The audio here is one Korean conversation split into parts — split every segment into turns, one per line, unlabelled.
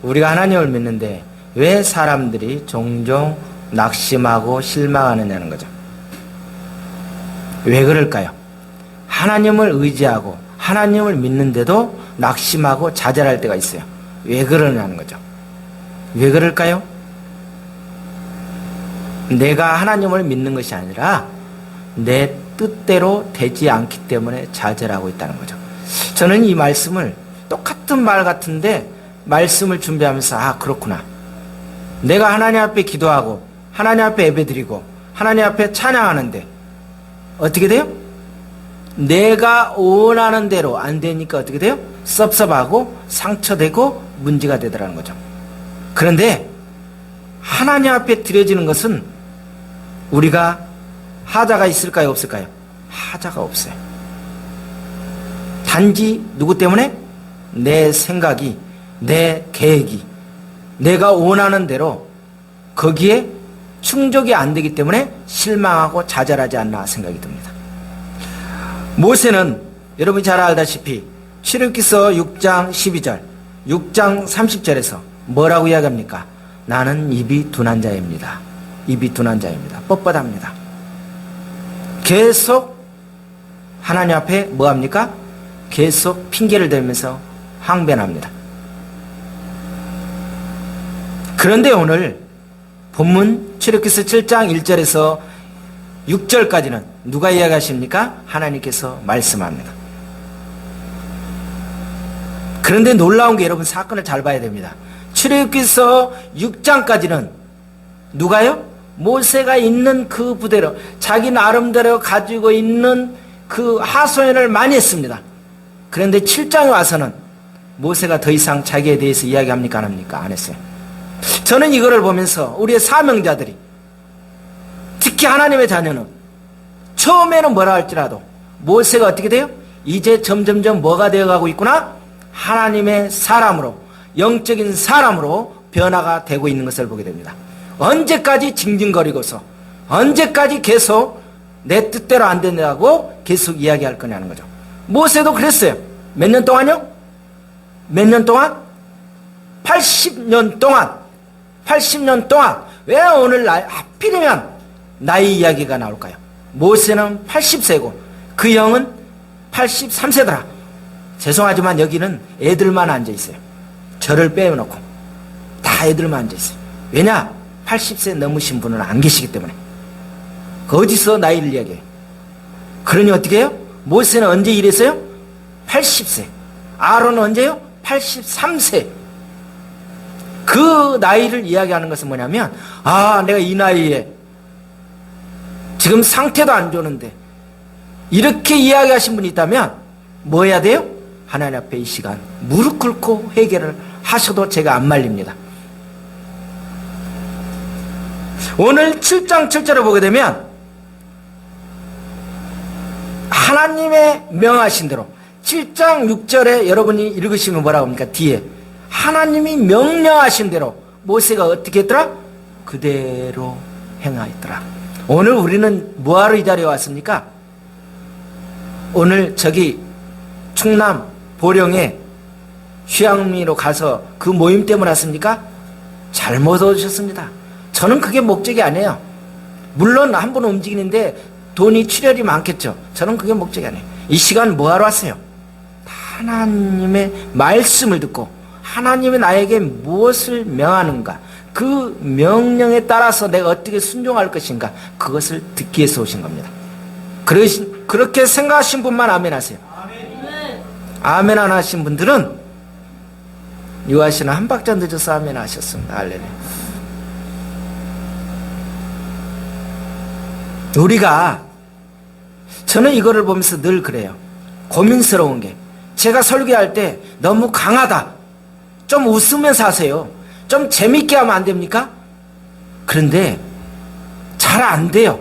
우리가 하나님을 믿는데 왜 사람들이 종종 낙심하고 실망하느냐는 거죠. 왜 그럴까요? 하나님을 의지하고 하나님을 믿는데도 낙심하고 좌절할 때가 있어요. 왜 그러냐는 거죠. 왜 그럴까요? 내가 하나님을 믿는 것이 아니라 내 뜻대로 되지 않기 때문에 좌절하고 있다는 거죠. 저는 이 말씀을 똑같은 말 같은데 말씀을 준비하면서 그렇구나. 내가 하나님 앞에 기도하고 하나님 앞에 예배드리고 하나님 앞에 찬양하는데 어떻게 돼요? 내가 원하는 대로 안 되니까 어떻게 돼요? 섭섭하고 상처되고 문제가 되더라는 거죠. 그런데 하나님 앞에 드려지는 것은 우리가 하자가 있을까요? 없을까요? 하자가 없어요. 단지 누구 때문에? 내 생각이, 내 계획이, 내가 원하는 대로 거기에 충족이 안 되기 때문에 실망하고 좌절하지 않나 생각이 듭니다. 모세는 여러분이 잘 알다시피 출애굽기서 6장 12절, 6장 30절에서 뭐라고 이야기합니까? 나는 입이 둔한 자입니다. 입이 둔한 자입니다. 뻣뻣합니다. 계속 하나님 앞에 뭐합니까? 계속 핑계를 대면서 항변합니다. 그런데 오늘 본문 출애굽기서 7장 1절에서 6절까지는 누가 이야기하십니까? 하나님께서 말씀합니다. 그런데 놀라운 게 여러분 사건을 잘 봐야 됩니다. 출애굽기서 6장까지는 누가요? 모세가 있는 그 부대로 자기 나름대로 가지고 있는 그 하소연을 많이 했습니다. 그런데 7장에 와서는 모세가 더 이상 자기에 대해서 이야기합니까? 안 합니까? 안 했어요. 저는 이거를 보면서 우리의 사명자들이 특히 하나님의 자녀는 처음에는 뭐라 할지라도 모세가 어떻게 돼요? 이제 점점점 뭐가 되어가고 있구나? 하나님의 사람으로, 영적인 사람으로 변화가 되고 있는 것을 보게 됩니다. 언제까지 징징거리고서 언제까지 계속 내 뜻대로 안 된다고 계속 이야기할 거냐는 거죠. 모세도 그랬어요. 몇 년 동안요? 몇 년 동안? 80년 동안. 80년 동안. 왜 오늘 하필이면 나이 이야기가 나올까요? 모세는 80세고 그 형은 83세더라. 죄송하지만 여기는 애들만 앉아있어요. 저를 빼놓고 다 애들만 앉아있어요. 왜냐? 80세 넘으신 분은 안 계시기 때문에. 어디서 나이를 이야기해요? 그러니 어떻게 해요? 모세는 언제 이랬어요? 80세. 아론은 언제요? 83세. 그 나이를 이야기하는 것은 뭐냐면 내가 이 나이에 지금 상태도 안 좋은데 이렇게 이야기하신 분이 있다면 뭐 해야 돼요? 하나님 앞에 이 시간 무릎 꿇고 회개를 하셔도 제가 안 말립니다. 오늘 7장 7절을 보게 되면 하나님의 명하신 대로 7장 6절에 여러분이 읽으시면 뭐라고 합니까? 뒤에 하나님이 명령하신 대로 모세가 어떻게 했더라? 그대로 행하였더라. 오늘 우리는 뭐하러 이 자리에 왔습니까? 오늘 저기 충남 보령에 휴양리로 가서 그 모임 때문에 왔습니까? 잘못 오셨습니다. 저는 그게 목적이 아니에요. 물론 한 번 움직이는데 돈이 출혈이 많겠죠. 저는 그게 목적이 아니에요. 이 시간 뭐하러 왔어요? 하나님의 말씀을 듣고 하나님이 나에게 무엇을 명하는가, 그 명령에 따라서 내가 어떻게 순종할 것인가, 그것을 듣기 위해서 오신 겁니다. 그렇게 생각하신 분만 아멘 하세요. 아멘 안 하신 분들은 유아씨는 한 박자 늦어서 아멘 하셨습니다. 할렐루야. 우리가, 저는 이거를 보면서 늘 그래요. 고민스러운 게, 제가 설교할 때 너무 강하다, 좀 웃으면서 하세요. 좀 재밌게 하면 안 됩니까? 그런데 잘 안 돼요.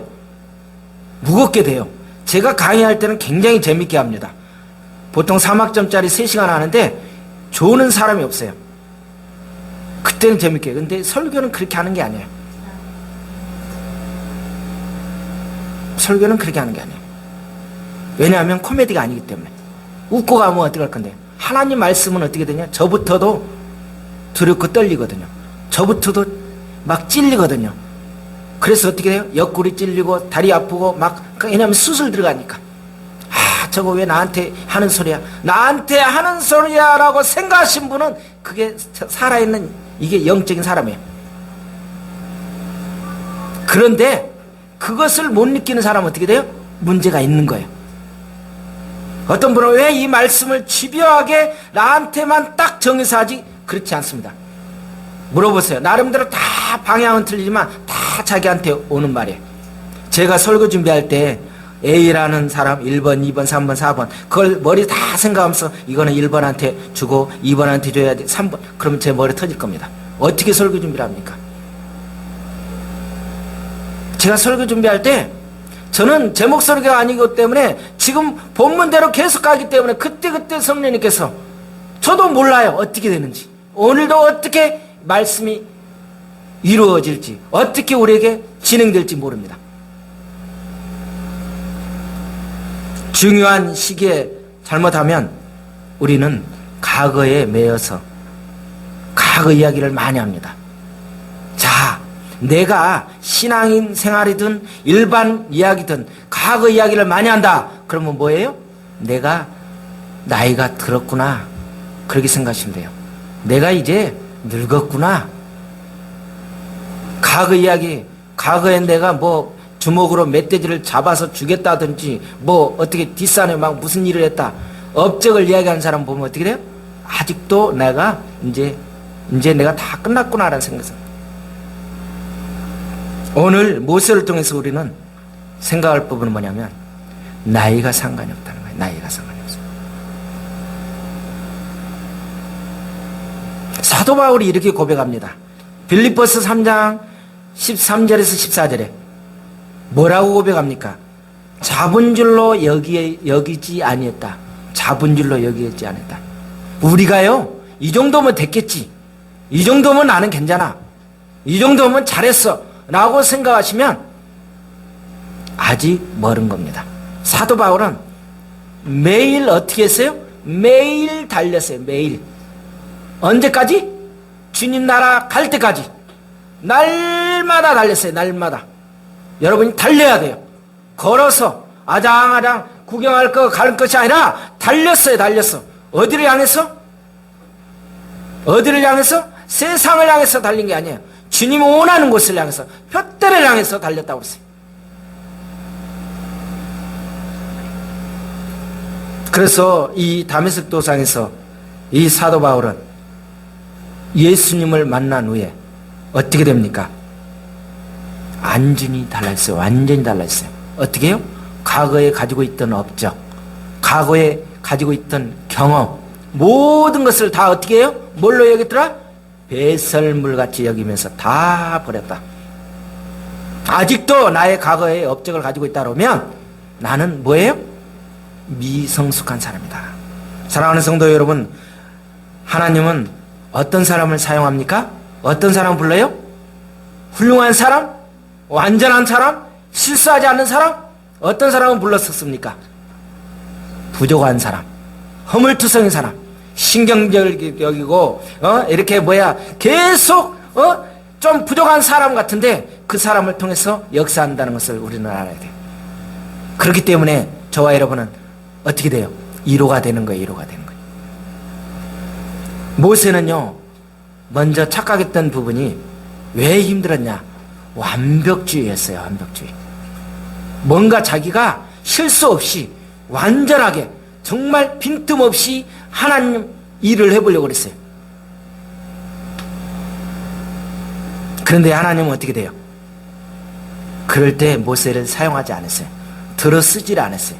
무겁게 돼요. 제가 강의할 때는 굉장히 재밌게 합니다. 보통 3학점짜리 3시간 하는데 조는 사람이 없어요. 그때는 재밌게 해요. 근데 설교는 그렇게 하는 게 아니에요. 설교는 그렇게 하는 게 아니에요. 왜냐하면 코미디가 아니기 때문에. 웃고 가면 어떻게 할 건데, 하나님 말씀은 어떻게 되냐? 저부터도 두렵고 떨리거든요. 저부터도 막 찔리거든요. 그래서 어떻게 돼요? 옆구리 찔리고 다리 아프고 막, 왜냐면 수술 들어가니까. 아, 저거 왜 나한테 하는 소리야? 나한테 하는 소리야 라고 생각하신 분은 그게 살아있는 이게 영적인 사람이에요. 그런데 그것을 못 느끼는 사람은 어떻게 돼요? 문제가 있는 거예요. 어떤 분은 왜 이 말씀을 집요하게 나한테만 딱 정해서 하지? 그렇지 않습니다. 물어보세요. 나름대로 다 방향은 틀리지만 다 자기한테 오는 말이에요. 제가 설교 준비할 때 A라는 사람 1번, 2번, 3번, 4번 그걸 머리 다 생각하면서 이거는 1번한테 주고 2번한테 줘야 돼. 3번. 그러면 제 머리 터질 겁니다. 어떻게 설교 준비를 합니까? 제가 설교 준비할 때 저는 제 목소리가 아니기 때문에 지금 본문대로 계속 가기 때문에 그때그때 성령님께서 저도 몰라요. 어떻게 되는지. 오늘도 어떻게 말씀이 이루어질지 어떻게 우리에게 진행될지 모릅니다. 중요한 시기에 잘못하면 우리는 과거에 매여서 과거 이야기를 많이 합니다. 자, 내가 신앙인 생활이든 일반 이야기든 과거 이야기를 많이 한다. 그러면 뭐예요? 내가 나이가 들었구나. 그렇게 생각하시면 돼요. 내가 이제 늙었구나. 과거 이야기, 과거에 내가 뭐 주먹으로 멧돼지를 잡아서 죽였다든지 뭐 어떻게 뒷산에 막 무슨 일을 했다. 업적을 이야기하는 사람 보면 어떻게 돼요? 아직도 내가 이제 내가 다 끝났구나라는 생각을. 오늘 모세를 통해서 우리는 생각할 부분은 뭐냐면 나이가 상관이 없다는 거예요. 나이가 상관이 없어요. 사도 바울이 이렇게 고백합니다. 빌립보서 3장 13절에서 14절에 뭐라고 고백합니까? 잡은 줄로 여기지 아니했다. 잡은 줄로 여기지 않았다. 우리가요, 이 정도면 됐겠지. 이 정도면 나는 괜찮아. 이 정도면 잘했어. 라고 생각하시면 아직 멀은 겁니다. 사도 바울은 매일 어떻게 했어요? 매일 달렸어요. 매일. 언제까지? 주님 나라 갈 때까지. 날마다 달렸어요. 날마다. 여러분이 달려야 돼요. 걸어서 아장아장 구경할 거 가는 것이 아니라 달렸어요. 달렸어. 어디를 향해서? 어디를 향해서? 세상을 향해서 달린 게 아니에요. 주님이 원하는 곳을 향해서 푯대를 향해서 달렸다고 했어요. 그래서 이 다메섹 도상에서 이 사도 바울은 예수님을 만난 후에 어떻게 됩니까? 완전히 달라졌어요. 완전히 달라졌어요. 어떻게 해요? 과거에 가지고 있던 업적, 과거에 가지고 있던 경험, 모든 것을 다 어떻게 해요? 뭘로 여겼더라? 배설물같이 여기면서 다 버렸다. 아직도 나의 과거의 업적을 가지고 있다 그러면 나는 뭐예요? 미성숙한 사람이다. 사랑하는 성도 여러분, 하나님은 어떤 사람을 사용합니까? 어떤 사람 불러요? 훌륭한 사람? 완전한 사람? 실수하지 않는 사람? 어떤 사람은 불렀었습니까? 부족한 사람, 허물투성인 사람, 신경적이고 이렇게 계속 좀 부족한 사람 같은데 그 사람을 통해서 역사한다는 것을 우리는 알아야 돼요. 그렇기 때문에 저와 여러분은 어떻게 돼요? 1호가 되는 거예요. 1호가 되는 거예요. 모세는요, 먼저 착각했던 부분이 왜 힘들었냐? 완벽주의였어요. 완벽주의. 뭔가 자기가 실수 없이 완전하게 정말 빈틈없이 하나님 일을 해보려고 그랬어요. 그런데 하나님은 어떻게 돼요? 그럴 때 모세를 사용하지 않았어요. 들어쓰지를 않았어요.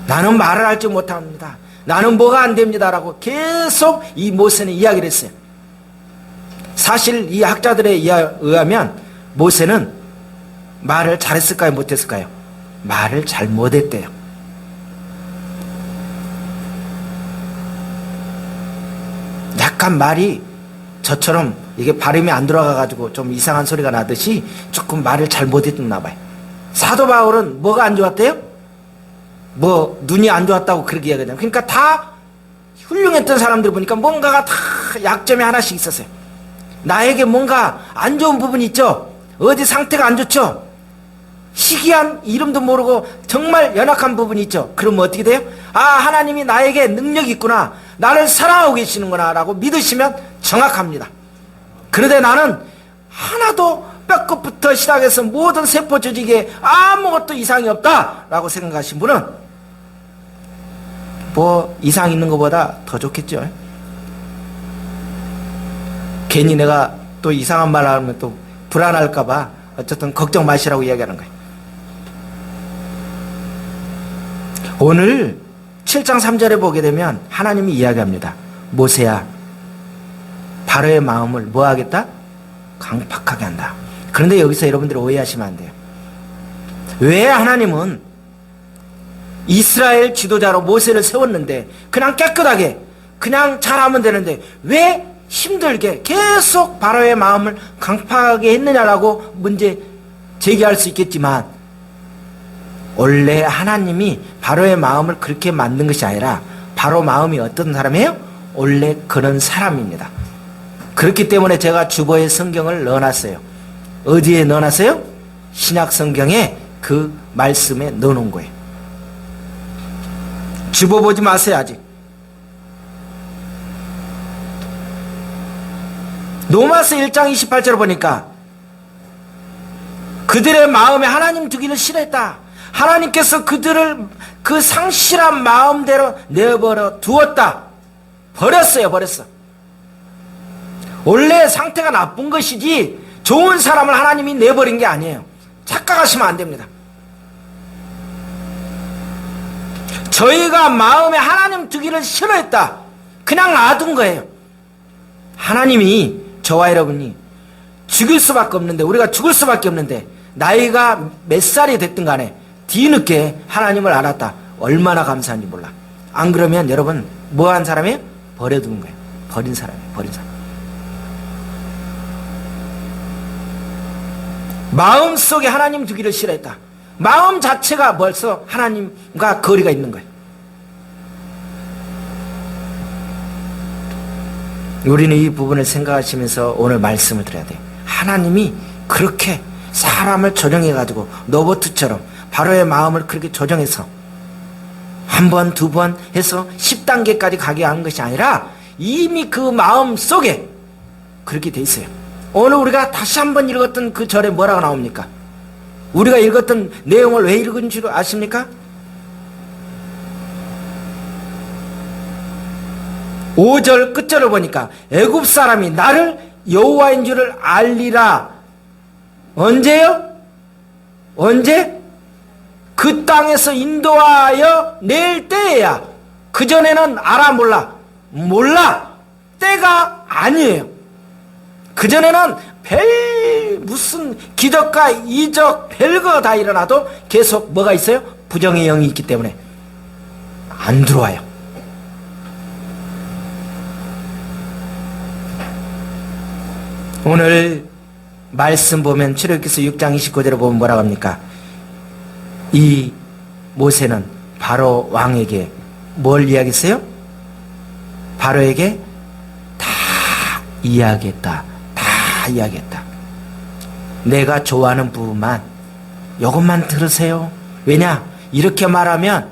나는 말을 할 줄 못합니다. 나는 뭐가 안 됩니다. 라고 계속 이 모세는 이야기를 했어요. 사실 이 학자들에 의하면 모세는 말을 잘했을까요? 못했을까요? 말을 잘 못했대요. 약간 말이 저처럼 이게 발음이 안 들어가가지고 좀 이상한 소리가 나듯이 조금 말을 잘 못했나 봐요. 사도 바울은 뭐가 안 좋았대요? 눈이 안 좋았다고 그렇게 이야기하잖아요. 그러니까 다 훌륭했던 사람들 보니까 뭔가가 다 약점이 하나씩 있었어요. 나에게 뭔가 안 좋은 부분이 있죠. 어디 상태가 안 좋죠. 희귀한 이름도 모르고 정말 연약한 부분이 있죠. 그러면 어떻게 돼요? 아, 하나님이 나에게 능력이 있구나, 나를 사랑하고 계시는구나 라고 믿으시면 정확합니다. 그런데 나는 하나도 뼈끝부터 시작해서 모든 세포 조직에 아무것도 이상이 없다 라고 생각하신 분은 뭐 이상 있는 것보다 더 좋겠죠. 괜히 내가 또 이상한 말 하면 또 불안할까봐 어쨌든 걱정 마시라고 이야기하는 거예요. 오늘 7장 3절에 보게 되면 하나님이 이야기합니다. 모세야, 바로의 마음을 뭐 하겠다? 강팍하게 한다. 그런데 여기서 여러분들이 오해하시면 안 돼요. 왜 하나님은 이스라엘 지도자로 모세를 세웠는데 그냥 깨끗하게 그냥 잘하면 되는데 왜 힘들게 계속 바로의 마음을 강팍하게 했느냐라고 문제 제기할 수 있겠지만, 원래 하나님이 바로의 마음을 그렇게 만든 것이 아니라 바로 마음이 어떤 사람이에요? 원래 그런 사람입니다. 그렇기 때문에 제가 주보에 성경을 넣어놨어요. 어디에 넣어놨어요? 신약 성경에 그 말씀에 넣어놓은 거예요. 주보 보지 마세요. 아직. 로마서 1장 28절 보니까 그들의 마음에 하나님 두기를 싫어했다. 하나님께서 그들을 그 상실한 마음대로 내버려 두었다. 버렸어요. 버렸어. 원래 상태가 나쁜 것이지 좋은 사람을 하나님이 내버린 게 아니에요. 착각하시면 안 됩니다. 저희가 마음에 하나님 두기를 싫어했다. 그냥 놔둔 거예요. 하나님이 저와 여러분이 죽을 수밖에 없는데, 우리가 죽을 수밖에 없는데 나이가 몇 살이 됐든 간에 뒤늦게 하나님을 알았다. 얼마나 감사한지 몰라. 안 그러면 여러분 뭐한 사람이에요? 버려둔 거예요. 버린 사람이에요. 버린 사람. 마음속에 하나님 두기를 싫어했다. 마음 자체가 벌써 하나님과 거리가 있는 거예요. 우리는 이 부분을 생각하시면서 오늘 말씀을 드려야 돼요. 하나님이 그렇게 사람을 조정해가지고 로봇처럼 바로의 마음을 그렇게 조정해서 한 번, 두 번 해서 10단계까지 가게 한 것이 아니라 이미 그 마음 속에 그렇게 돼 있어요. 오늘 우리가 다시 한번 읽었던 그 절에 뭐라고 나옵니까? 우리가 읽었던 내용을 왜 읽은 줄 아십니까? 5절 끝절을 보니까 애굽 사람이 나를 여호와인 줄을 알리라. 언제요? 언제? 그 땅에서 인도하여 낼 때에야. 그전에는 알아 몰라? 몰라. 때가 아니에요. 그전에는 무슨 기적과 이적 별거 다 일어나도 계속 뭐가 있어요? 부정의 영이 있기 때문에 안 들어와요. 오늘 말씀 보면 출애굽기서 6장 29절에 보면 뭐라고 합니까? 이 모세는 바로 왕에게 뭘 이야기했어요? 바로에게 다 이야기했다. 다 이야기했다. 내가 좋아하는 부분만, 이것만 들으세요. 왜냐? 이렇게 말하면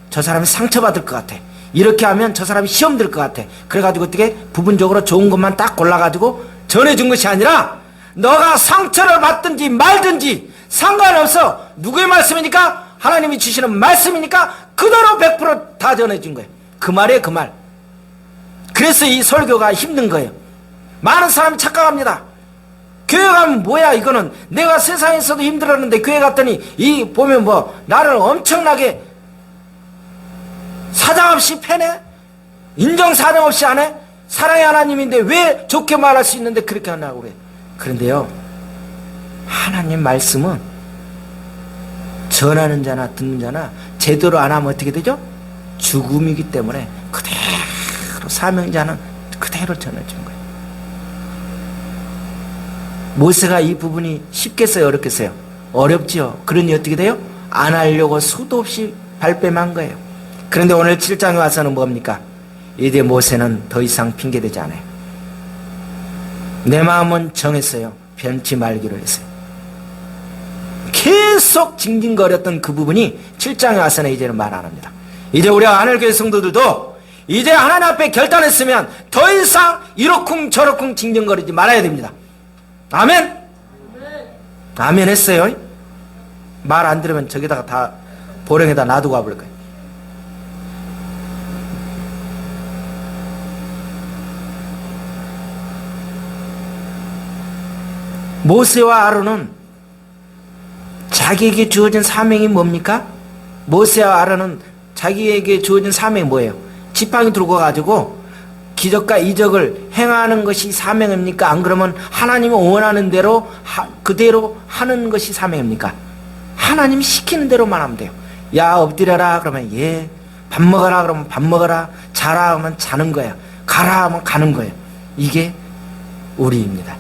저 사람이 상처받을 것 같아. 이렇게 하면 저 사람이 시험 들 것 같아. 그래가지고 어떻게 부분적으로 좋은 것만 딱 골라가지고 전해준 것이 아니라 너가 상처를 받든지 말든지 상관없어. 누구의 말씀이니까? 하나님이 주시는 말씀이니까 그대로 100% 다 전해준 거예요. 그 말이에요. 그 말. 그래서 이 설교가 힘든 거예요. 많은 사람이 착각합니다. 교회 가면 뭐야 이거는, 내가 세상에서도 힘들었는데 교회 갔더니 이 보면 뭐 나를 엄청나게 사정없이 패네? 인정사정 없이 안 해? 사랑의 하나님인데 왜 좋게 말할 수 있는데 그렇게 하냐고 그래. 그런데요, 하나님 말씀은 전하는 자나 듣는 자나 제대로 안 하면 어떻게 되죠? 죽음이기 때문에 그대로 사명자는 그대로 전해준 거예요. 모세가 이 부분이 쉽겠어요? 어렵겠어요? 어렵지요. 그러니 어떻게 돼요? 안 하려고 수도 없이 발뺌한 거예요. 그런데 오늘 7장에 와서는 뭡니까? 이제 모세는 더 이상 핑계대지 않아요. 내 마음은 정했어요. 변치 말기로 했어요. 계속 징징거렸던 그 부분이 7장에 와서는 이제는 말 안 합니다. 이제 우리 하늘교회 성도들도 이제 하나님 앞에 결단했으면 더 이상 이러쿵 저러쿵 징징거리지 말아야 됩니다. 아멘? 아멘 했어요? 말 안 들으면 저기다가 다 보령에다 놔두고 와볼 거예요. 모세와 아론은 자기에게 주어진 사명이 뭡니까? 모세와 아론은 자기에게 주어진 사명이 뭐예요? 지팡이 들고 가지고 기적과 이적을 행하는 것이 사명입니까? 안 그러면 하나님이 원하는 대로 그대로 하는 것이 사명입니까? 하나님이 시키는 대로만 하면 돼요. 야, 엎드려라 그러면 예, 밥 먹어라 그러면 밥 먹어라, 자라 하면 자는 거야, 가라 하면 가는 거예요. 이게 우리입니다.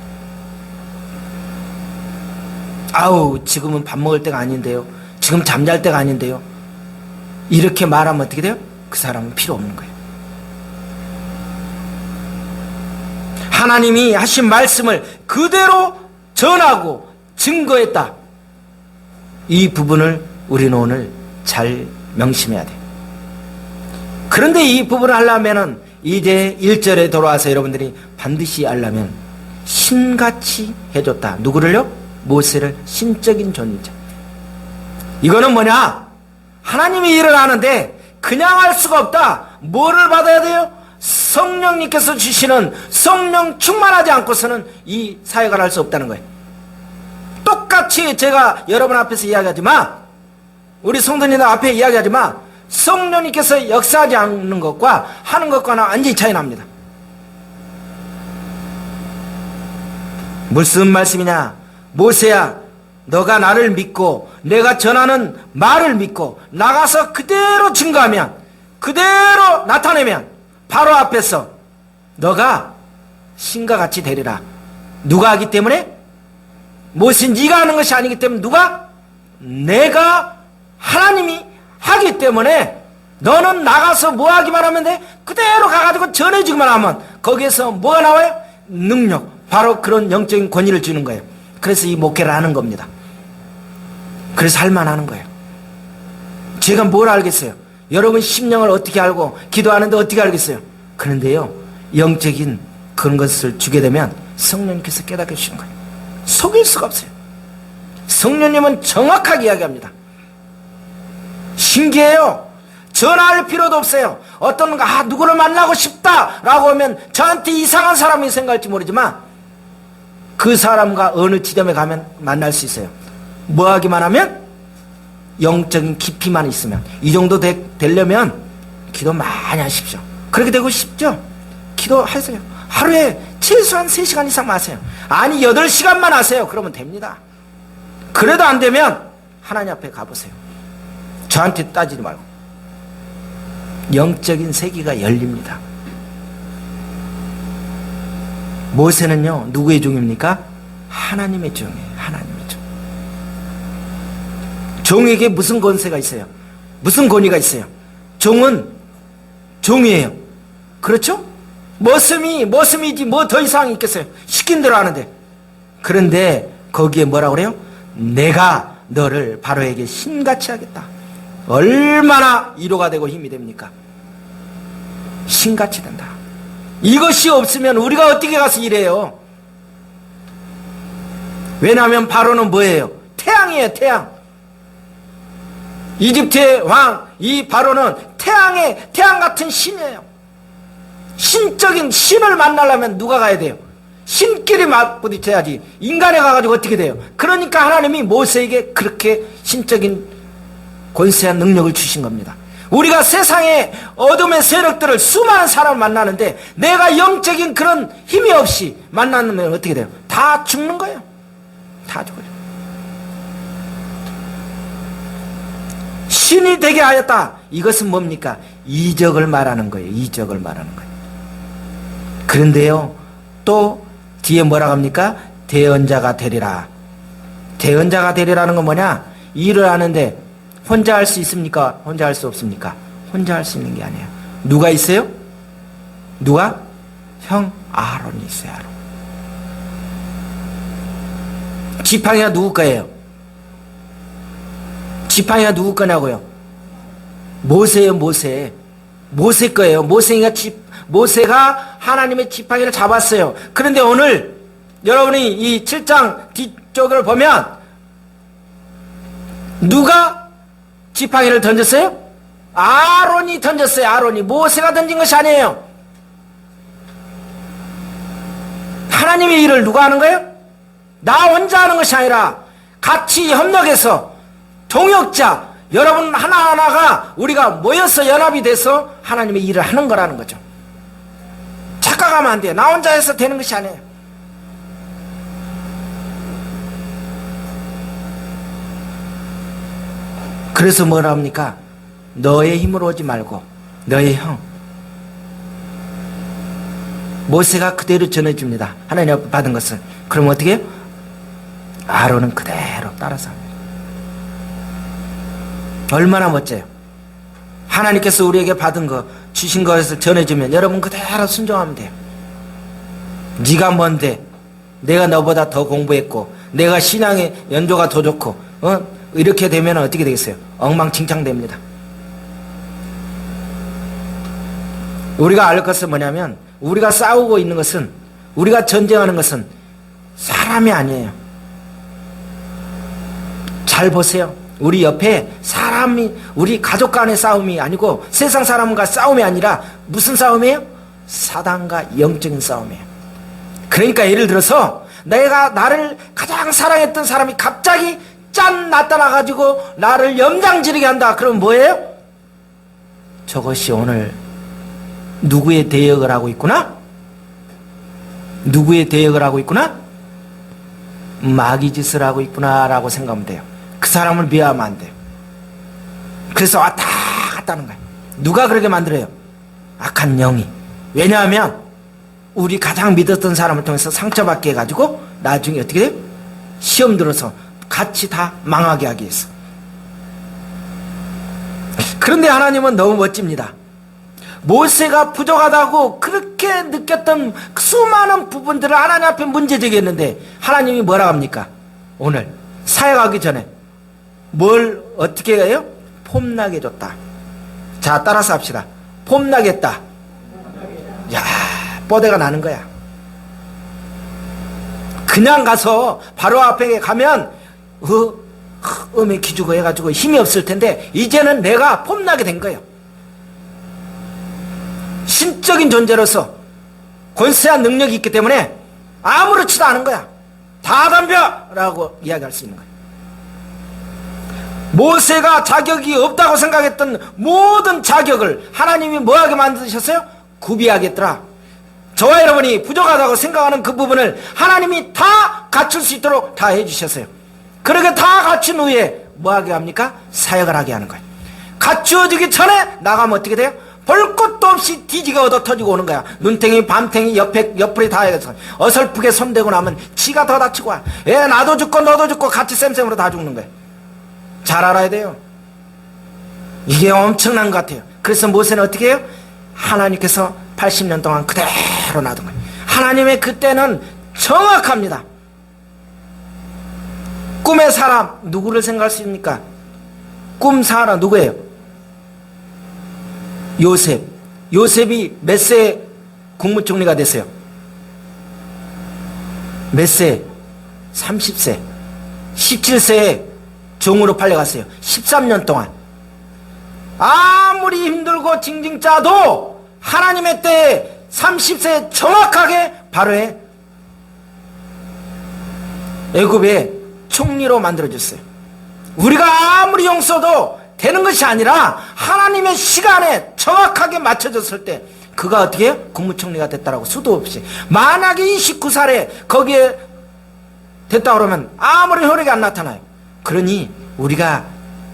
아우, 지금은 밥 먹을 때가 아닌데요, 지금 잠잘 때가 아닌데요, 이렇게 말하면 어떻게 돼요? 그 사람은 필요 없는 거예요. 하나님이 하신 말씀을 그대로 전하고 증거했다. 이 부분을 우리는 오늘 잘 명심해야 돼요. 그런데 이 부분을 하려면은 이제 1절에 돌아와서 여러분들이 반드시 하려면 신같이 해줬다. 누구를요? 모세를. 신적인 존재. 이거는 뭐냐? 하나님이 일을 하는데 그냥 할 수가 없다. 뭐를 받아야 돼요? 성령님께서 주시는 성령 충만하지 않고서는 이 사역을 할 수 없다는 거예요. 똑같이 제가 여러분 앞에서 이야기하지만, 우리 성도님들 앞에 이야기하지만, 성령님께서 역사하지 않는 것과 하는 것과는 완전히 차이 납니다. 무슨 말씀이냐? 모세야, 너가 나를 믿고 내가 전하는 말을 믿고 나가서 그대로 증거하면, 그대로 나타내면 바로 앞에서 너가 신과 같이 되리라. 누가 하기 때문에? 모세 네가 하는 것이 아니기 때문에. 누가? 내가, 하나님이 하기 때문에 너는 나가서 뭐 하기만 하면 돼? 그대로 가가지고 전해주기만 하면 거기에서 뭐가 나와요? 능력. 바로 그런 영적인 권위를 주는 거예요. 그래서 이 목회를 하는 겁니다. 그래서 할만하는 거예요. 제가 뭘 알겠어요? 여러분 심령을 어떻게 알고 기도하는데 어떻게 알겠어요? 그런데요, 영적인 그런 것을 주게 되면 성령님께서 깨닫게 해주시는 거예요. 속일 수가 없어요. 성령님은 정확하게 이야기합니다. 신기해요. 전화할 필요도 없어요. 어떤 누구를 만나고 싶다라고 하면 저한테 이상한 사람이 생각할지 모르지만 그 사람과 어느 지점에 가면 만날 수 있어요. 뭐 하기만 하면? 영적인 깊이만 있으면. 이 정도 되려면 기도 많이 하십시오. 그렇게 되고 싶죠? 기도하세요. 하루에 최소한 3시간 이상 하세요. 아니 8시간만 하세요. 그러면 됩니다. 그래도 안 되면 하나님 앞에 가보세요. 저한테 따지지 말고. 영적인 세계가 열립니다. 모세는요, 누구의 종입니까? 하나님의 종이에요. 하나님의 종. 종에게 무슨 권세가 있어요? 무슨 권위가 있어요? 종은 종이에요. 그렇죠? 머슴이지 뭐 더 이상 있겠어요? 시킨 대로 하는데. 그런데 거기에 뭐라고 그래요? 내가 너를 바로에게 신같이 하겠다. 얼마나 위로가 되고 힘이 됩니까? 신같이 된다. 이것이 없으면 우리가 어떻게 가서 일해요? 왜냐하면 바로는 뭐예요? 태양이에요. 태양. 이집트의 왕, 이 바로는 태양 같은 신이에요. 신적인 신을 만나려면 누가 가야 돼요? 신끼리 맞부딪혀야지. 인간에 가가지고 어떻게 돼요? 그러니까 하나님이 모세에게 그렇게 신적인 권세한 능력을 주신 겁니다. 우리가 세상의 어둠의 세력들을 수많은 사람을 만나는데 내가 영적인 그런 힘이 없이 만나면 어떻게 돼요? 다 죽는 거예요. 다 죽어요. 신이 되게 하였다. 이것은 뭡니까? 이적을 말하는 거예요. 이적을 말하는 거예요. 그런데요, 또 뒤에 뭐라고 합니까? 대언자가 되리라. 대언자가 되리라는 건 뭐냐? 일을 하는데 혼자 할 수 있습니까? 혼자 할 수 없습니까? 혼자 할 수 있는 게 아니에요. 누가 있어요? 누가? 형 아론이 있어요. 아론. 지팡이가 누구 거예요? 지팡이가 누구 거냐고요? 모세예요. 모세 거예요. 모세가 하나님의 지팡이를 잡았어요. 그런데 오늘 여러분이 이 7장 뒤쪽을 보면 누가 지팡이를 던졌어요? 아론이 던졌어요. 아론이. 모세가 던진 것이 아니에요. 하나님의 일을 누가 하는 거예요? 나 혼자 하는 것이 아니라 같이 협력해서 동역자 여러분 하나하나가 우리가 모여서 연합이 돼서 하나님의 일을 하는 거라는 거죠. 착각하면 안 돼요. 나 혼자 해서 되는 것이 아니에요. 그래서 뭐라 합니까? 너의 힘으로 오지 말고 너의 형. 모세가 그대로 전해줍니다. 하나님 받은 것을. 그럼 어떻게 해요? 아론은 그대로 따라서 합니다. 얼마나 멋져요. 하나님께서 우리에게 받은 거 주신 것을 전해주면 여러분 그대로 순종하면 돼요. 네가 뭔데? 내가 너보다 더 공부했고 내가 신앙의 연조가 더 좋고 이렇게 되면 어떻게 되겠어요? 엉망진창됩니다. 우리가 알 것은 뭐냐면 우리가 싸우고 있는 것은 우리가 전쟁하는 것은 사람이 아니에요. 잘 보세요. 우리 옆에 사람이 우리 가족 간의 싸움이 아니고 세상 사람과 싸움이 아니라 무슨 싸움이에요? 사단과 영적인 싸움이에요. 그러니까 예를 들어서 내가 나를 가장 사랑했던 사람이 갑자기 짠 나타나가지고 나를 염장지르게 한다. 그럼 뭐예요? 저것이 오늘 누구의 대역을 하고 있구나? 누구의 대역을 하고 있구나? 마귀 짓을 하고 있구나 라고 생각하면 돼요. 그 사람을 미워하면 안 돼요. 그래서 왔다 갔다 하는 거예요. 누가 그렇게 만들어요? 악한 영이. 왜냐하면 우리 가장 믿었던 사람을 통해서 상처받게 해가지고 나중에 어떻게 돼요? 시험 들어서 같이 다 망하게 하기 위해서. 그런데 하나님은 너무 멋집니다. 모세가 부족하다고 그렇게 느꼈던 수많은 부분들을 하나님 앞에 문제제기했는데 하나님이 뭐라고 합니까? 오늘 사역하기 전에 뭘 어떻게 해요? 폼나게 줬다. 자, 따라서 합시다. 폼나겠다. 야, 뽀대가 나는 거야. 그냥 가서 바로 앞에 가면 음에 기주고 해가지고 힘이 없을 텐데 이제는 내가 폼나게 된 거예요. 신적인 존재로서 권세한 능력이 있기 때문에 아무렇지도 않은 거야. 다 덤벼! 라고 이야기할 수 있는 거야. 모세가 자격이 없다고 생각했던 모든 자격을 하나님이 뭐하게 만드셨어요? 구비하겠더라. 저와 여러분이 부족하다고 생각하는 그 부분을 하나님이 다 갖출 수 있도록 다 해주셨어요. 그렇게 다 갖춘 후에 뭐하게 합니까? 사역을 하게 하는 거예요. 갖추어지기 전에 나가면 어떻게 돼요? 볼 것도 없이 뒤지가 얻어 터지고 오는 거야. 눈탱이 밤탱이 옆에 다 해서 어설프게 손대고 나면 지가 더 다치고 와. 나도 죽고 너도 죽고 같이 쌤쌤으로 다 죽는 거예요. 잘 알아야 돼요. 이게 엄청난 것 같아요. 그래서 모세는 어떻게 해요? 하나님께서 80년 동안 그대로 놔둔 거예요. 하나님의 그때는 정확합니다. 꿈의 사람 누구를 생각할 수 있습니까? 꿈 사람 누구예요? 요셉. 요셉이 몇 세 국무총리가 됐어요? 몇 세? 30세. 17세에 종으로 팔려갔어요. 13년 동안. 아무리 힘들고 징징 짜도 하나님의 때에 30세에 정확하게 바로의 애굽의 총리로 만들어졌어요. 우리가 아무리 용서도 되는 것이 아니라 하나님의 시간에 정확하게 맞춰졌을 때 그가 어떻게 해요? 국무총리가 됐다라고 수도 없이. 만약에 29살에 거기에 됐다 그러면 아무리 효력이 안 나타나요. 그러니 우리가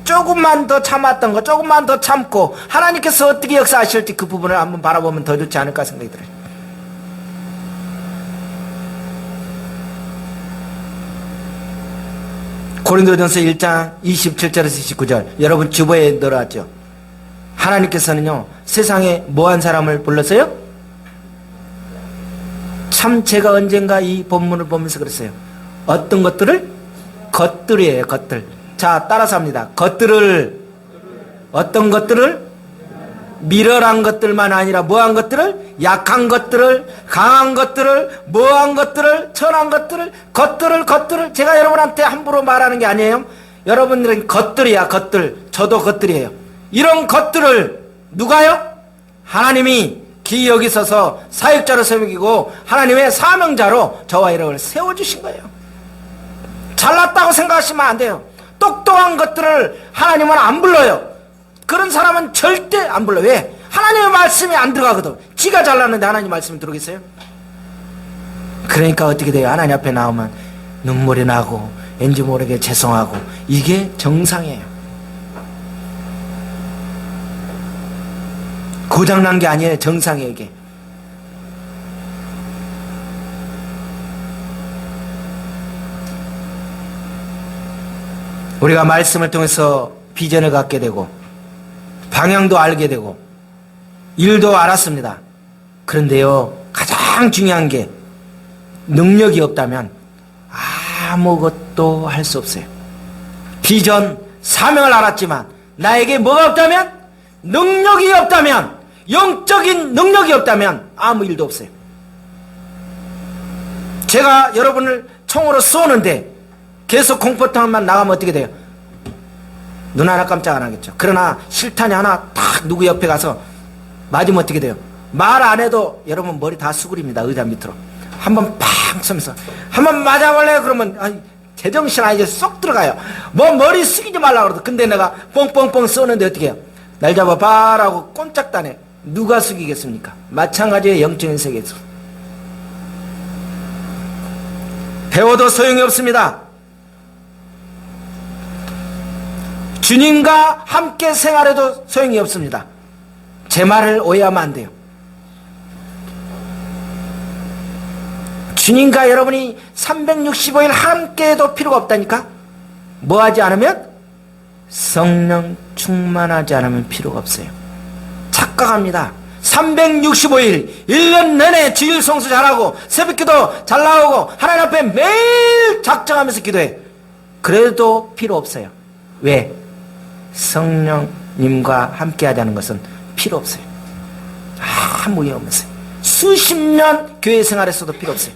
조금만 더 참았던 거 조금만 더 참고 하나님께서 어떻게 역사하실지 그 부분을 한번 바라보면 더 좋지 않을까 생각이 들어요. 고린도전서 1장 27절에서 29절 여러분 주보에 넣어놨죠. 하나님께서는요 세상에 뭐한 사람을 불렀어요? 참 제가 언젠가 이 본문을 보면서 그랬어요. 어떤 것들을? 것들이에요, 것들. 자, 따라서 합니다. 것들을, 어떤 것들을? 미련한 것들만 아니라 뭐한 것들을? 약한 것들을, 강한 것들을, 뭐한 것들을, 천한 것들을, 것들을 제가 여러분한테 함부로 말하는 게 아니에요. 여러분들은 것들이야, 것들. 저도 것들이에요. 이런 것들을 누가요? 하나님이 기억이 있어서 사역자로 세우고 하나님의 사명자로 저와 여러분을 세워주신 거예요. 잘났다고 생각하시면 안 돼요. 똑똑한 것들을 하나님은 안 불러요. 그런 사람은 절대 안 불러. 왜? 하나님의 말씀이 안 들어가거든. 지가 잘났는데 하나님 말씀이 들어오겠어요? 그러니까 어떻게 돼요? 하나님 앞에 나오면 눈물이 나고 왠지 모르게 죄송하고, 이게 정상이에요. 고장난 게 아니에요. 정상이에요, 이게. 우리가 말씀을 통해서 비전을 갖게 되고 방향도 알게 되고 일도 알았습니다. 그런데요, 가장 중요한 게 능력이 없다면 아무것도 할 수 없어요. 비전, 사명을 알았지만 나에게 뭐가 없다면? 능력이 없다면, 영적인 능력이 없다면 아무 일도 없어요. 제가 여러분을 총으로 쏘는데 계속 공포탄만 나가면 어떻게 돼요? 눈 하나 깜짝 안 하겠죠. 그러나 실탄이 하나 딱 누구 옆에 가서 맞으면 어떻게 돼요? 말 안 해도 여러분 머리 다 수그립니다. 의자 밑으로. 한번 팍 쏘면서 한번 맞아볼래요? 그러면 제정신 아니죠. 쏙 들어가요. 뭐 머리 숙이지 말라고 그러도. 근데 내가 뻥뻥뻥 쏘는데 어떻게 해요? 날 잡아봐라고 꼼짝도 안 해. 누가 숙이겠습니까? 마찬가지의 영적인 세계에서 배워도 소용이 없습니다. 주님과 함께 생활해도 소용이 없습니다. 제 말을 오해하면 안 돼요. 주님과 여러분이 365일 함께해도 필요가 없다니까? 뭐 하지 않으면? 성령 충만하지 않으면 필요가 없어요. 착각합니다. 365일 1년 내내 주일 성수 잘하고 새벽기도 잘 나오고 하나님 앞에 매일 작정하면서 기도해. 그래도 필요 없어요. 왜? 성령님과 함께 하자는 것은 필요 없어요. 아무 이유 없어요. 수십 년 교회 생활에서도 필요 없어요.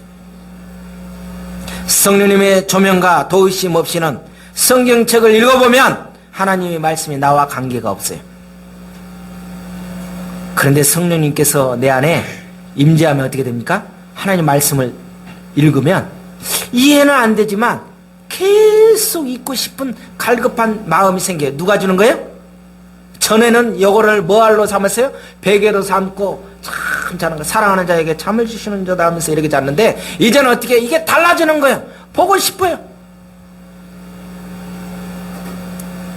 성령님의 조명과 도우심 없이는 성경책을 읽어보면 하나님의 말씀이 나와 관계가 없어요. 그런데 성령님께서 내 안에 임재하면 어떻게 됩니까? 하나님 말씀을 읽으면 이해는 안 되지만 계속 읽고 싶은 갈급한 마음이 생겨요. 누가 주는 거예요? 전에는 이거를 뭐할로 삼았어요? 베개로 삼고 참 자는 거, 사랑하는 자에게 잠을 주시는 자다 하면서 이렇게 잤는데 이제는 어떻게 이게 달라지는 거예요. 보고 싶어요.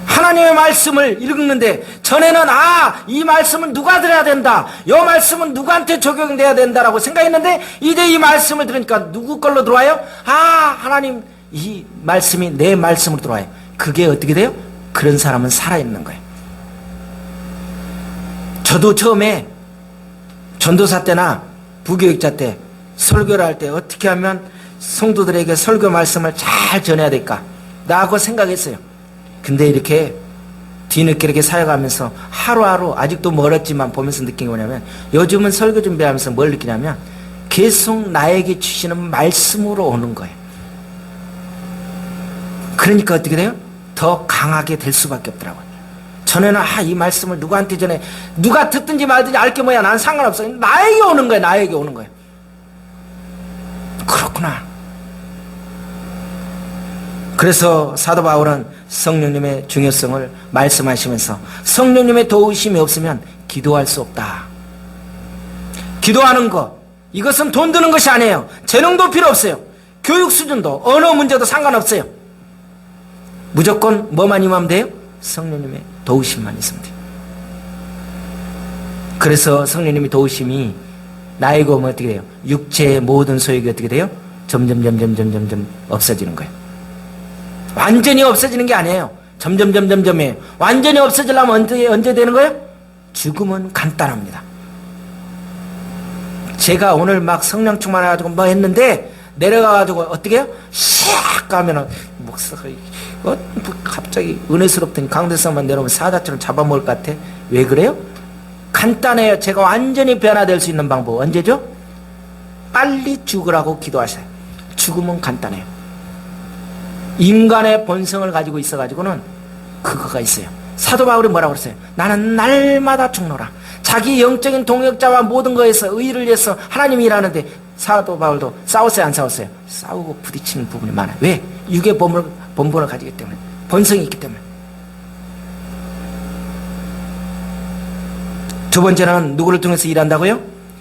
하나님의 말씀을 읽는데 전에는 이 말씀은 누가 들어야 된다, 이 말씀은 누구한테 적용돼야 된다라고 생각했는데 이제 이 말씀을 들으니까 누구 걸로 들어와요? 하나님 이 말씀이 내 말씀으로 들어와요. 그게 어떻게 돼요? 그런 사람은 살아있는 거예요. 저도 처음에 전도사 때나 부교육자 때 설교를 할 때 어떻게 하면 성도들에게 설교 말씀을 잘 전해야 될까 라고 생각했어요. 근데 이렇게 뒤늦게 이렇게 사역하면서 하루하루 아직도 멀었지만 보면서 느낀 게 뭐냐면 요즘은 설교 준비하면서 뭘 느끼냐면 계속 나에게 주시는 말씀으로 오는 거예요. 그러니까 어떻게 돼요? 더 강하게 될 수밖에 없더라고요. 전에는 이 말씀을 누구한테 전해, 누가 듣든지 말든지 알게 뭐야 난 상관없어. 나에게 오는 거예요. 나에게 오는 거예요. 그렇구나. 그래서 사도 바울은 성령님의 중요성을 말씀하시면서 성령님의 도우심이 없으면 기도할 수 없다. 기도하는 것, 이것은 돈 드는 것이 아니에요. 재능도 필요 없어요. 교육 수준도 언어 문제도 상관없어요. 무조건 뭐만 임하면 돼요? 성령님의 도우심만 있으면 돼요. 그래서 성령님의 도우심이 나에게 오면 어떻게 돼요? 육체의 모든 소욕이 어떻게 돼요? 점점 없어지는 거예요. 완전히 없어지는 게 아니에요. 점점이에요. 완전히 없어지려면 언제 되는 거예요? 죽음은 간단합니다. 제가 오늘 막 성령 충만해가지고 뭐 했는데 내려가가지고 어떻게 해요? 샥 가면은 목사가 뭐 갑자기 은혜스럽더니 강대상만 내려오면 사자처럼 잡아먹을 것 같아. 왜 그래요? 간단해요. 제가 완전히 변화될 수 있는 방법 언제죠? 빨리 죽으라고 기도하세요. 죽으면 간단해요. 인간의 본성을 가지고 있어가지고는 그거가 있어요. 사도 바울이 뭐라고 그랬어요? 나는 날마다 죽노라. 자기 영적인 동역자와 모든 것에서 의를 위해서 하나님이 일하는데 사도 바울도 싸웠어요, 안 싸웠어요? 싸우고 부딪히는 부분이 많아요. 왜? 육의 본분을 가지기 때문에, 본성이 있기 때문에. 두 번째는 누구를 통해서 일한다고요?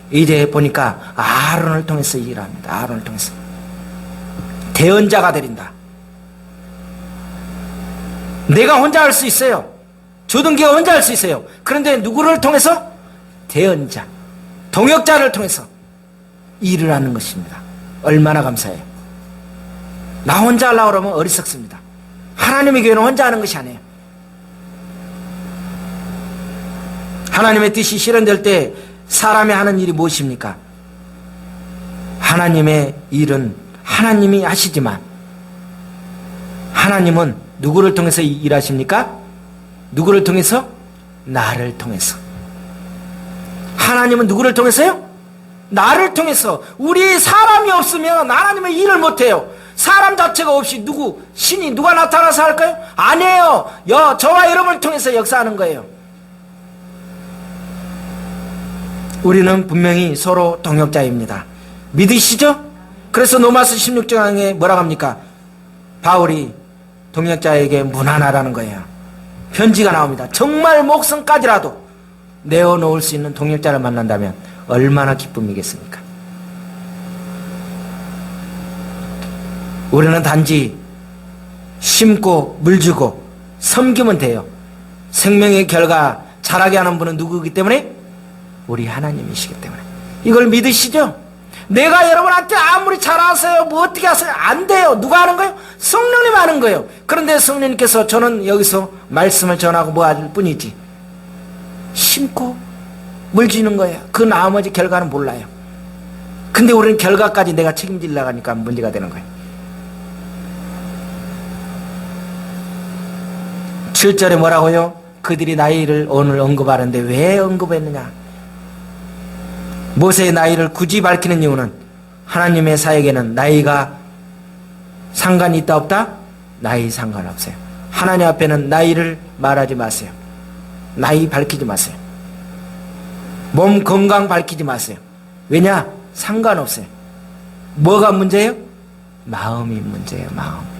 이제 보니까 아론을 통해서 일합니다. 아론을 통해서 대언자가 되린다. 내가 혼자 할 수 있어요. 조등기가 혼자 할 수 있어요. 그런데 누구를 통해서? 대언자, 동역자를 통해서 일을 하는 것입니다. 얼마나 감사해요. 나 혼자 하려고 그러면 어리석습니다. 하나님의 교회는 혼자 하는 것이 아니에요. 하나님의 뜻이 실현될 때 사람이 하는 일이 무엇입니까? 하나님의 일은 하나님이 하시지만 하나님은 누구를 통해서 일하십니까? 누구를 통해서? 나를 통해서. 하나님은 누구를 통해서요? 나를 통해서. 우리 사람이 없으면 하나님의 일을 못해요. 사람 자체가 없이 신이 누가 나타나서 할까요? 아니에요. 저와 여러분을 통해서 역사하는 거예요. 우리는 분명히 서로 동역자입니다. 믿으시죠? 그래서 로마서 16장에 뭐라고 합니까? 바울이 동역자에게 문안하라는 거예요. 편지가 나옵니다. 정말 목숨까지라도 내어놓을 수 있는 동역자를 만난다면 얼마나 기쁨이겠습니까? 우리는 단지 심고 물주고 섬기면 돼요. 생명의 결과 자라게 하는 분은 누구이기 때문에? 우리 하나님이시기 때문에. 이걸 믿으시죠? 내가 여러분한테 아무리 잘하세요, 뭐 어떻게 하세요? 안 돼요. 누가 하는 거예요? 성령님 하는 거예요. 그런데 성령님께서 저는 여기서 말씀을 전하고 뭐 할 뿐이지. 심고 물 주는 거예요. 그 나머지 결과는 몰라요. 근데 우리는 결과까지 내가 책임지려고 하니까 문제가 되는 거예요. 7절에 뭐라고요? 그들이 나이를 오늘 언급하는데 왜 언급했느냐? 모세의 나이를 굳이 밝히는 이유는 하나님의 사역에는 나이가 상관이 있다 없다? 나이 상관없어요. 하나님 앞에는 나이를 말하지 마세요. 나이 밝히지 마세요. 몸 건강 밝히지 마세요. 왜냐? 상관없어요. 뭐가 문제예요? 마음이 문제예요. 마음.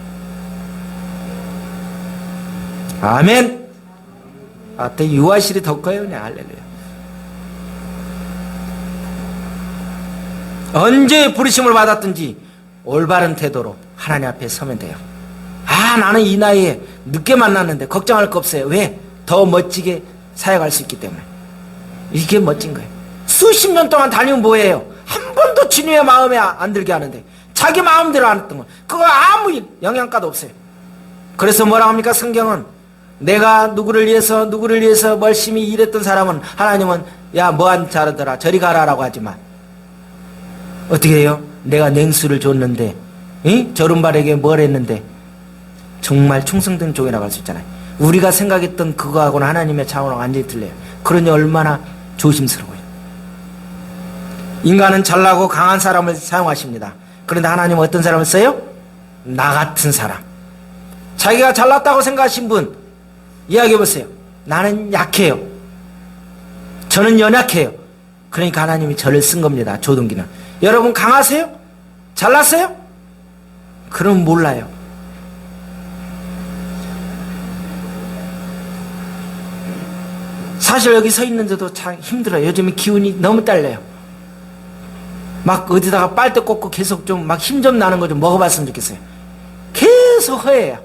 아멘. 또 유아실이 더 커요. 그냥 할렐루야. 언제 부르심을 받았든지 올바른 태도로 하나님 앞에 서면 돼요. 나는 이 나이에 늦게 만났는데 걱정할 거 없어요. 왜? 더 멋지게 사역할 수 있기 때문에. 이게 멋진 거예요. 수십 년 동안 다니면 뭐예요? 한 번도 주님의 마음에 안 들게 하는데 자기 마음대로 안 했던 거, 그거 아무 영향가도 없어요. 그래서 뭐라고 합니까? 성경은 내가 누구를 위해서 열심히 일했던 사람은 하나님은 야 뭐한 자르더라 저리 가라라고 하지만 어떻게 해요? 내가 냉수를 줬는데 저른발에게 뭘 했는데 정말 충성된 종이 나갈 수 있잖아요. 우리가 생각했던 그거하고는 하나님의 차원은 완전히 틀려요. 그러니 얼마나 조심스러워요. 인간은 잘나고 강한 사람을 사용하십니다. 그런데 하나님은 어떤 사람을 써요? 나 같은 사람. 자기가 잘났다고 생각하신 분 이야기해 보세요. 나는 약해요. 저는 연약해요. 그러니까 하나님이 저를 쓴 겁니다. 조동기는. 여러분 강하세요? 잘났어요? 그럼 몰라요. 사실 여기 서 있는데도 참 힘들어요. 요즘에 기운이 너무 딸려요. 막 어디다가 빨대 꽂고 계속 좀 막 힘 좀 나는 거 좀 먹어봤으면 좋겠어요. 계속 허해요.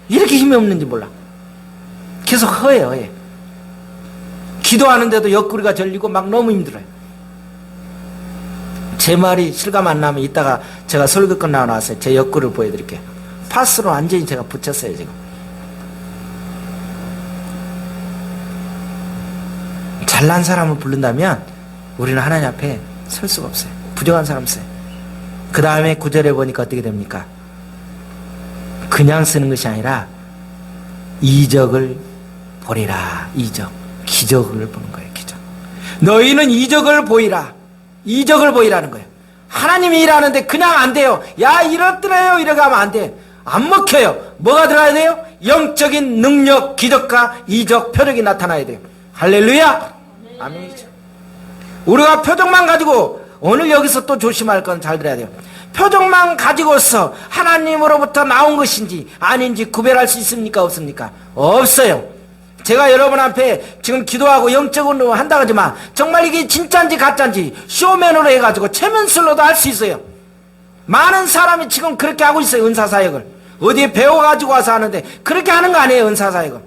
이렇게 힘이 없는지 몰라. 계속 허해요. 허해. 기도하는데도 옆구리가 절리고 막 너무 힘들어요. 제 말이 실감 안 나면 이따가 제가 설교 끝나고 나와서 제 옆구리를 보여드릴게요. 파스로 완전히 제가 붙였어요 지금. 잘난 사람을 부른다면 우리는 하나님 앞에 설 수가 없어요. 부정한 사람 써요. 그 다음에 9절에 보니까 어떻게 됩니까? 그냥 쓰는 것이 아니라 이적을 보리라. 이적. 기적을 보는 거예요. 기적. 너희는 이적을 보이라. 이적을 보이라는 거예요. 하나님이 일하는데 그냥 안 돼요. 야, 이렇더래요. 이렇게 하면 안 돼. 안 먹혀요. 뭐가 들어가야 돼요? 영적인 능력, 기적과 이적, 표적이 나타나야 돼요. 할렐루야. 아멘이죠. 우리가 표적만 가지고, 오늘 여기서 또 조심할 건 잘 들어야 돼요. 표적만 가지고서 하나님으로부터 나온 것인지 아닌지 구별할 수 있습니까? 없습니까? 없어요. 제가 여러분 앞에 지금 기도하고 영적으로 한다고 하지만 정말 이게 진짜인지 가짜인지 쇼맨으로 해가지고 체면술로도 알 수 있어요. 많은 사람이 지금 그렇게 하고 있어요. 은사사역을 어디에 배워가지고 와서 하는데 그렇게 하는 거 아니에요. 은사사역은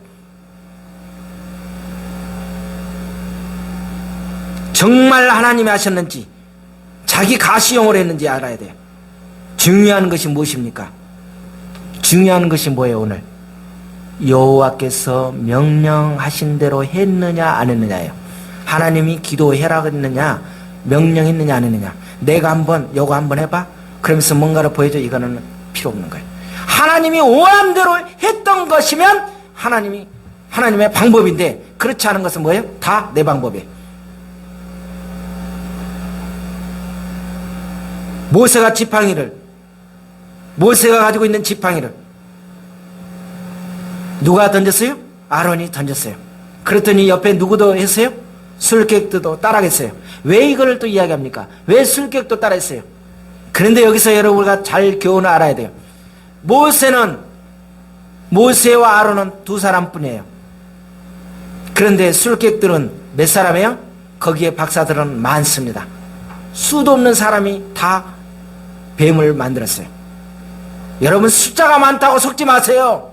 정말 하나님이 하셨는지 자기 가시용을 했는지 알아야 돼요. 중요한 것이 무엇입니까? 중요한 것이 뭐예요? 오늘 여호와께서 명령하신 대로 했느냐 안 했느냐예요. 하나님이 기도해라 했느냐, 명령했느냐 안 했느냐. 내가 한번 요거 한번 해봐 그러면서 뭔가를 보여줘. 이거는 필요 없는 거예요. 하나님이 원한 대로 했던 것이면 하나님의 방법인데, 그렇지 않은 것은 뭐예요? 다 내 방법이에요. 모세가 가지고 있는 지팡이를 누가 던졌어요? 아론이 던졌어요. 그랬더니 옆에 누구도 했어요? 술객도 따라했어요. 왜 이걸 또 이야기합니까? 왜 술객도 따라했어요? 그런데 여기서 여러분과 잘 교훈을 알아야 돼요. 모세와 아론은 두 사람뿐이에요. 그런데 술객들은 몇 사람이에요? 거기에 박사들은 많습니다. 수도 없는 사람이 다 뱀을 만들었어요. 여러분, 숫자가 많다고 속지 마세요.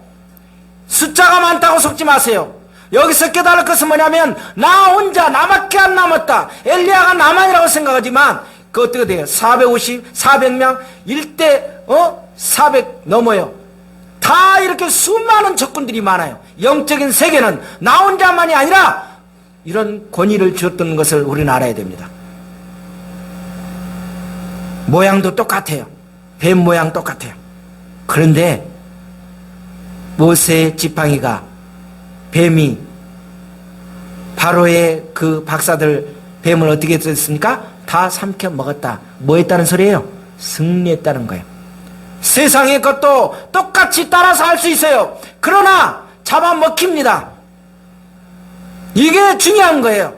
숫자가 많다고 속지 마세요. 여기서 깨달을 것은 뭐냐면 나 혼자 나밖에 안 남았다. 엘리야가 나만이라고 생각하지만 그 어떻게 돼요? 450, 400명 1대 400 넘어요. 다 이렇게 수많은 적군들이 많아요. 영적인 세계는 나 혼자만이 아니라 이런 권위를 주었던 것을 우리는 알아야 됩니다. 모양도 똑같아요. 뱀 모양 똑같아요. 그런데 모세의 지팡이가 뱀이 바로의 그 박사들 뱀을 어떻게 했습니까? 다 삼켜 먹었다. 뭐 했다는 소리예요? 승리했다는 거예요. 세상의 것도 똑같이 따라서 할 수 있어요. 그러나 잡아먹힙니다. 이게 중요한 거예요.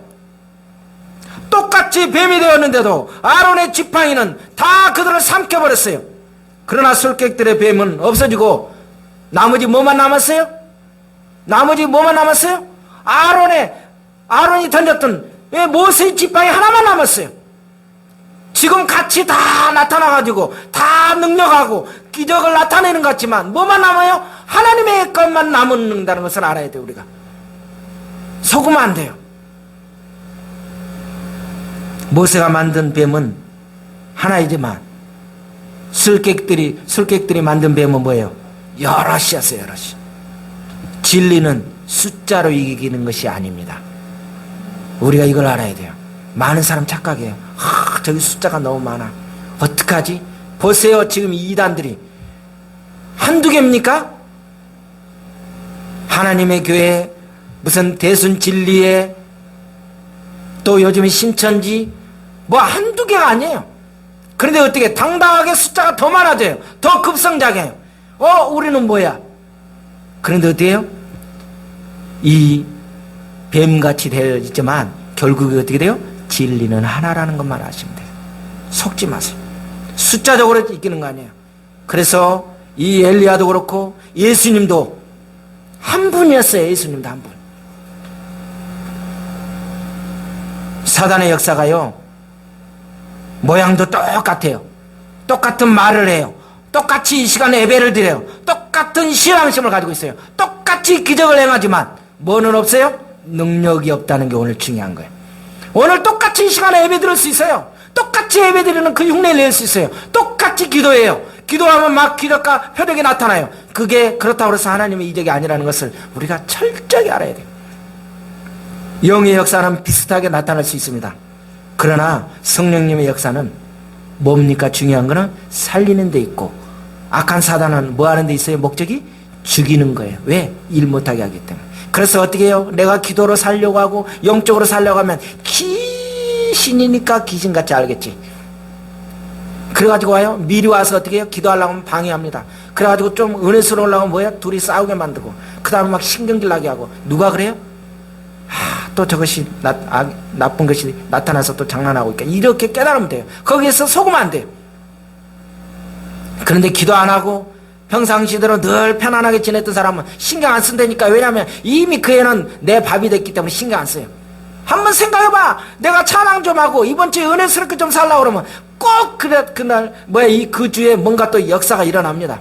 똑같이 뱀이 되었는데도 아론의 지팡이는 다 그들을 삼켜버렸어요. 그러나 술객들의 뱀은 없어지고 나머지 뭐만 남았어요? 아론이 던졌던 모세의 지팡이 하나만 남았어요. 지금 같이 다 나타나가지고 다 능력하고 기적을 나타내는 것 같지만 뭐만 남아요? 하나님의 것만 남는다는 것을 알아야 돼요. 우리가 속으면 안 돼요. 모세가 만든 뱀은 하나이지만 술객들이 만든 뱀은 뭐예요? 여럿이었어요. 여럿이. 진리는 숫자로 이기는 것이 아닙니다. 우리가 이걸 알아야 돼요. 많은 사람 착각해요. 저기 숫자가 너무 많아. 어떡하지? 보세요. 지금 이 이단들이 한두 개입니까? 하나님의 교회, 무슨 대순 진리에, 또 요즘 신천지, 뭐 한두 개가 아니에요. 그런데 어떻게 당당하게 숫자가 더 많아져요. 더 급성장해요. 우리는 뭐야? 그런데 어때요? 이 뱀같이 되어 있지만 결국에 어떻게 돼요? 진리는 하나라는 것만 아시면 돼요. 속지 마세요. 숫자적으로 이기는 거 아니에요. 그래서 이 엘리야도 그렇고 예수님도 한 분이었어요. 예수님도 한 분. 사단의 역사가요, 모양도 똑같아요. 똑같은 말을 해요. 똑같이 이 시간에 예배를 드려요. 똑같은 신앙심을 가지고 있어요. 똑같이 기적을 행하지만 뭐는 없어요? 능력이 없다는 게 오늘 중요한 거예요. 오늘 똑같이 이 시간에 예배 드릴 수 있어요. 똑같이 예배 드리는 그 흉내를 낼 수 있어요. 똑같이 기도해요. 기도하면 막 기적과 표적이 나타나요. 그게 그렇다고 해서 하나님의 이적이 아니라는 것을 우리가 철저히 알아야 돼요. 영의 역사는 비슷하게 나타날 수 있습니다. 그러나 성령님의 역사는 뭡니까? 중요한 거는 살리는 데 있고, 악한 사단은 뭐 하는 데 있어요? 목적이? 죽이는 거예요. 왜? 일 못하게 하기 때문에. 그래서 어떻게 해요? 내가 기도로 살려고 하고 영적으로 살려고 하면 귀신이니까 귀신같이 알겠지. 그래가지고 와요. 미리 와서 어떻게 해요? 기도하려고 하면 방해합니다. 그래가지고 좀 은혜스러우려고 뭐야? 둘이 싸우게 만들고, 그 다음에 막 신경질 나게 하고. 누가 그래요? 또 저것이 나쁜 것이 나타나서 또 장난하고 있니까 이렇게 깨달으면 돼요. 거기에서 속으면 안 돼요. 그런데 기도 안 하고 평상시대로 늘 편안하게 지냈던 사람은 신경 안 쓴다니까. 왜냐하면 이미 그 애는 내 밥이 됐기 때문에 신경 안 써요. 한번 생각해봐. 내가 찬양 좀 하고 이번 주에 은혜스럽게 좀 살라고 그러면 꼭 그날 그 주에 뭔가 또 역사가 일어납니다.